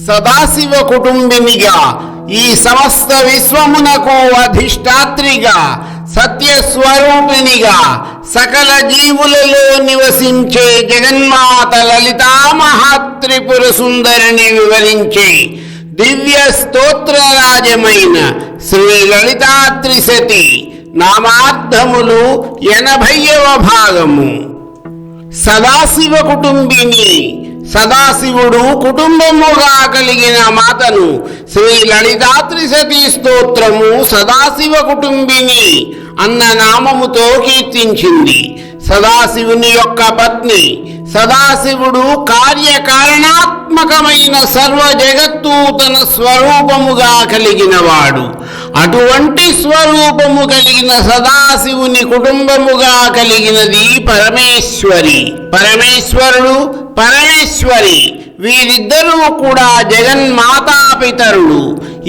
సదాశివ కుటుంబినిగా, ఈ సమస్త విశ్వమునకు అధిష్టాత్రిగా, సత్యస్వరూపిణిగా, సకల జీవులలో నివసించే జగన్మాత లలితా మహాత్రిపుర సుందరిని వివరించే దివ్య స్తోత్రరాజమైన శ్రీ లలితా త్రిశతి నామార్థములు 80వ భాగము. సదాశివ కుటుంబిని. సదాశివుడు కుటుంబముగా కలిగిన మాతను శ్రీ లలితా త్రిశతి స్తోత్రము సదాశివ కుటుంబిని అన్న నామముతో కీర్తించింది. సదాశివుని యొక్క పత్ని. సదాశివుడు కార్యకారణాత్మకమైన సర్వ జగత్తు తన స్వరూపముగా కలిగినవాడు. అటువంటి స్వరూపము కలిగిన సదాశివుని కుటుంబముగా కలిగినది పరమేశ్వరి. పరమేశ్వరుడు, పరమేశ్వరి వీరిద్దరూ కూడా జగన్మాతాపితరులు.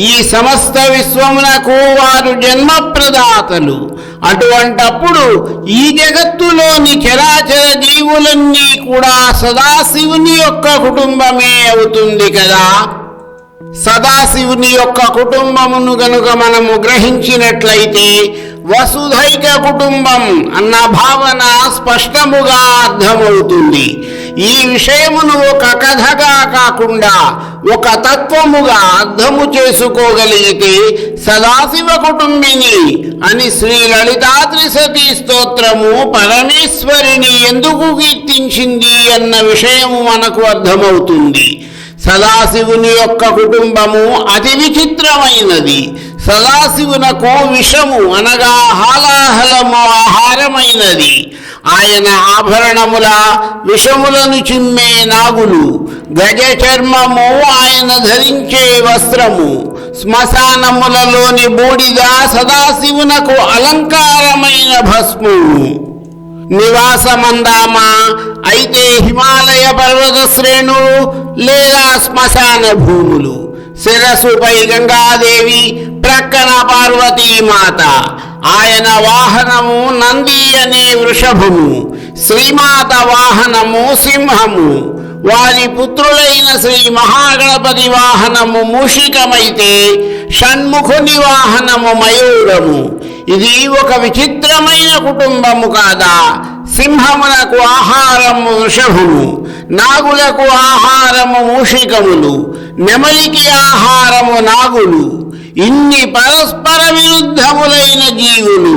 ఈ సమస్త విశ్వమునకు వారు జన్మప్రదాతలు. అటువంటప్పుడు ఈ జగత్తులోని చరాచర జీవులన్నీ కూడా సదాశివుని యొక్క కుటుంబమే అవుతుంది కదా. సదాశివుని యొక్క కుటుంబమును గనుక మనము గ్రహించినట్లయితే వసుధైక కుటుంబం అన్న భావన స్పష్టముగా అర్థమవుతుంది. ఈ విషయమును ఒక కథగా కాకుండా ఒక తత్వముగా అర్థము చేసుకోగలిగితే సదాశివ కుటుంబిని అని శ్రీ లలితా త్రిశతి స్తోత్రము పరమేశ్వరిని ఎందుకు కీర్తించింది అన్న విషయము మనకు అర్థమవుతుంది. సదాశివుని యొక్క కుటుంబము అతి విచిత్రమైనది. సదాశివునకు విషము అనగా హాలాహలము ఆహారమైనది. ఆయన ఆభరణముల విషములను చిమ్మే నాగులు, గజ చర్మము ఆయన ధరించే వస్త్రము, శ్మశానములలోని బూడిద సదాశివునకు అలంకారమైన భస్మము. నివాసమందామా అయితే హిమాలయ పర్వత శ్రేణులు లేదా శ్మశాన భూములు. శిరస్సుపై గంగాదేవి, ప్రక్కన పార్వతీమాత. ఆయన వాహనము నంది అనే వృషభము, శ్రీమాత వాహనము సింహము. వారి పుత్రులైన శ్రీ మహాగణపతి వాహనము మూషికమైతే షణ్ముఖుని వాహనము మయూరము. ఇది ఒక విచిత్రమైన కుటుంబము కాదా. సింహములకు ఆహారము వృషభము, నాగులకు ఆహారము మూషికములు, నెమలికి ఆహారము నాగులు. ఇన్ని పరస్పర విరుద్ధములైన జీవులు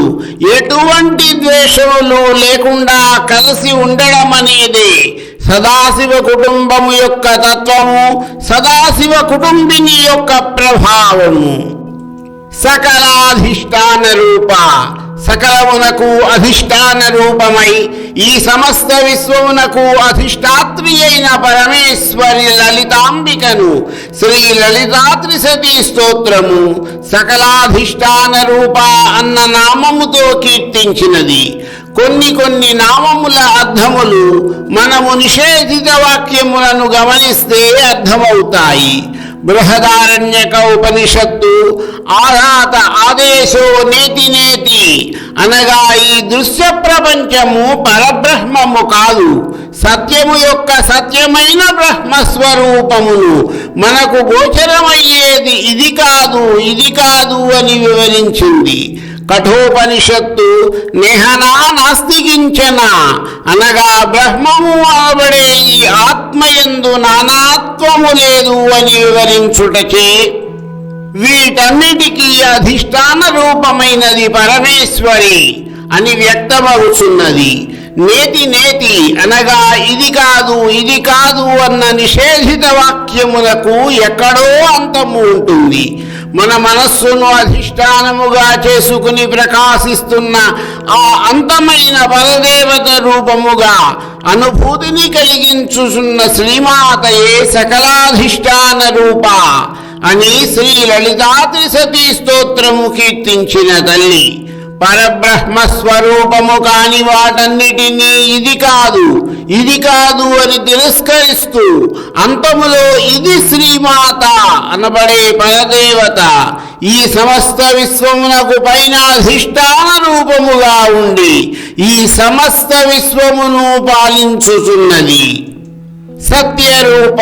ఎటువంటి ద్వేషములు లేకుండా కలిసి ఉండడం అనేదే సదాశివ కుటుంబము యొక్క తత్వము, సదాశివ కుటుంబిని యొక్క ప్రభావము. సకలాధిష్టాన రూప. సకలమునకు అధిష్టాన రూపమై ఈ సమస్త విశ్వమునకు అధిష్టాత్రి అయిన పరమేశ్వరి లలితాంబికను శ్రీ లలితా త్రిశతి స్తోత్రము సకలాధిష్టాన రూప అన్న నామముతో కీర్తించినది. కొన్ని నామముల అర్థములు మనము నిషేధిత వాక్యములను గమనిస్తే అర్థమవుతాయి. బృహదారణ్యక ఉపనిషత్తు ఆరాత ఆదేశో నేతి నేతి అనగా ఈ దృశ్య ప్రపంచము పరబ్రహ్మము కాదు, సత్యము యొక్క సత్యమైన బ్రహ్మస్వరూపమును మనకు గోచరమయ్యేది ఇది కాదు అని వివరించింది. కఠోపనిషత్తు నేహనా నాస్తికించన అనగా బ్రహ్మము అనబడే ఈ ఆత్మయందు నానాత్వము లేదు అని వివరించుటచే వీటన్నిటికీ అధిష్టాన రూపమైనది పరమేశ్వరి అని వ్యక్తమవుతున్నది. నేతి నేతి అనగా ఇది కాదు అన్న నిషేధిత వాక్యములకు ఎక్కడో అంతము ఉంటుంది. మన మనస్సును అధిష్టానముగా చేసుకుని ప్రకాశిస్తున్న ఆ అంతమైన పరదేవత రూపముగా అనుభూతిని కలిగించుచున్న శ్రీమాతయే సకలాధిష్టాన రూప అని శ్రీ లలితా త్రిశతి స్తోత్రము కీర్తించిన తల్లి. పరబ్రహ్మస్వరూపము కాని వాటన్నిటినీ ఇది కాదు అని తిరస్కరిస్తూ అంతములో ఇది శ్రీమాత అనబడే పరదేవత ఈ సమస్త విశ్వమునకు పైన అధిష్టాన రూపముగా ఉండి ఈ సమస్త విశ్వమును పాలించుచున్నది. సత్యరూప,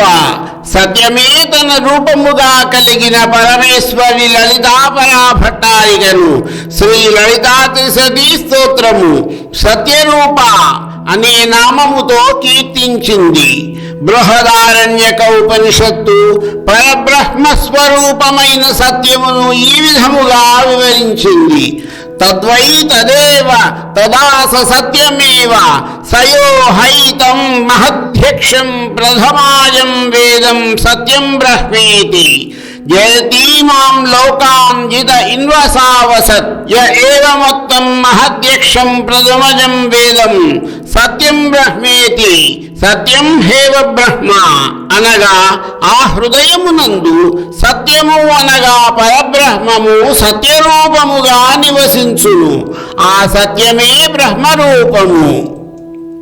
సత్యమే తన రూపముగా కలిగిన పరమేశ్వరి లలితాపరా భట్టారికను శ్రీ లలితా త్రిశతీ స్తోత్రము సత్యరూప అనే నామముతో కీర్తించింది. బృహదారణ్యక ఉపనిషత్తు పరబ్రహ్మస్వరూపమైన సత్యమును ఈ విధముగా వివరించింది. తద్వై తదేవ తదా సత్యమేవ సయో హైతం మహధ్యక్షం ప్రథమాయం వేదం సత్యం బ్రహ్మేతి జయతీమాం లోకాం జిత ఇన్వసావసత్ య ఏవమొత్తం మహధ్యక్షం ప్రథమజం వేదం సత్యం బ్రహ్మేతి సత్యం హేవ బ్రహ్మ అనగా ఆ హృదయమునందు సత్యము అనగా పరబ్రహ్మము సత్యరూపముగా నివసించును. ఆ సత్యమే బ్రహ్మరూపము.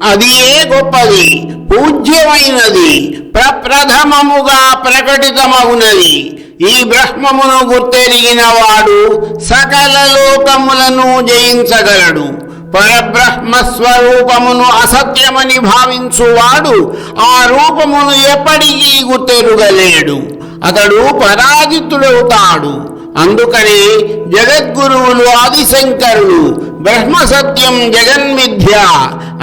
అది ఏ గొప్పది, పూజ్యమైనది, ప్రప్రథమముగా ప్రకటితమగునది. ఈ బ్రహ్మమును గుర్తెరిగిన వాడు సకల లోకములను జయించగలడు. పరబ్రహ్మస్వరూపమును అసత్యమని భావించువాడు ఆ రూపమును ఎప్పటికీ గుర్తెరుగలేడు. అతడు పరాజితుడవుతాడు. అందుకని జగద్గురువులు ఆదిశంకరులు బ్రహ్మసత్యం జగన్మిథ్య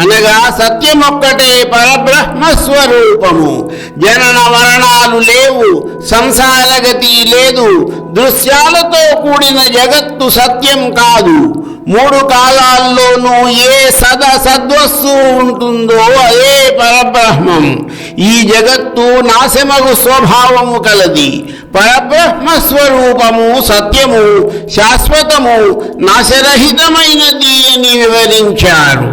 అనగా సత్యమొక్కటే పరబ్రహ్మస్వరూపము. జనన మరణాలు లేవు, సంసారగతి లేదు, దృశ్యాలతో కూడిన జగత్తు సత్యం కాదు. మూడు కాలాల్లోనూ ఏ సద్వస్తువు ఉంటుందో అదే పరబ్రహ్మం. ఈ జగత్తు నాశమగు స్వభావము కలది. పరబ్రహ్మస్వరూపము సత్యము, శాశ్వతము, నాశరహితమైనది అని వివరించారు.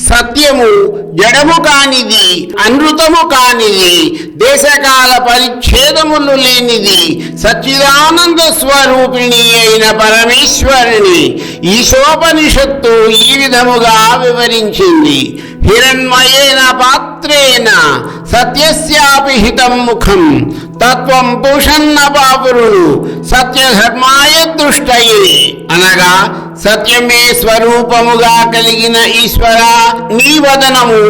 సత్యము జడము కానిది, అనృతము కానిది, దేశకాల పరిచ్ఛేదములు లేనిది, సచ్చిదానంద స్వరూపిణి అయిన పరమేశ్వరుని ఈశోపనిషత్తు ఈ విధముగా వివరించింది. హిరణ్మయేన పాత్రేణ సత్యస్యాపి హితం ముఖం తత్వం పుషన్న పాపురుడు సత్యధర్మాయ దృష్టయే అనగా సత్యమే స్వరూపముగా కలిగిన ఈశ్వర, నీ వదనము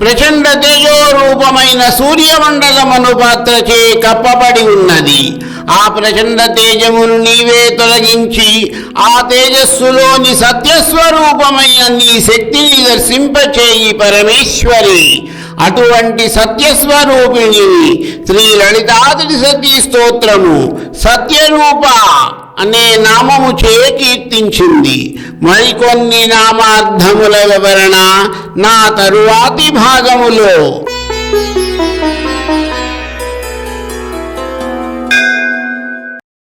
ప్రచండ తేజోరూపమైన సూర్యమండలమను పాత్రచే కప్పబడి ఉన్నది. ఆ ప్రచండ తేజమును నీవే తొలగించి ఆ తేజస్సులోని సత్యస్వరూపమైన నీ శక్తిని దర్శింపచేయి పరమేశ్వరి. అటువంటి సత్యస్వరూపిణి శ్రీ లలితా త్రిశతీ స్తోత్రము సత్యరూప అనే నామము చే కీర్తించింది. మరికొన్ని నామార్థముల వివరణ నా తరువాతి భాగములో.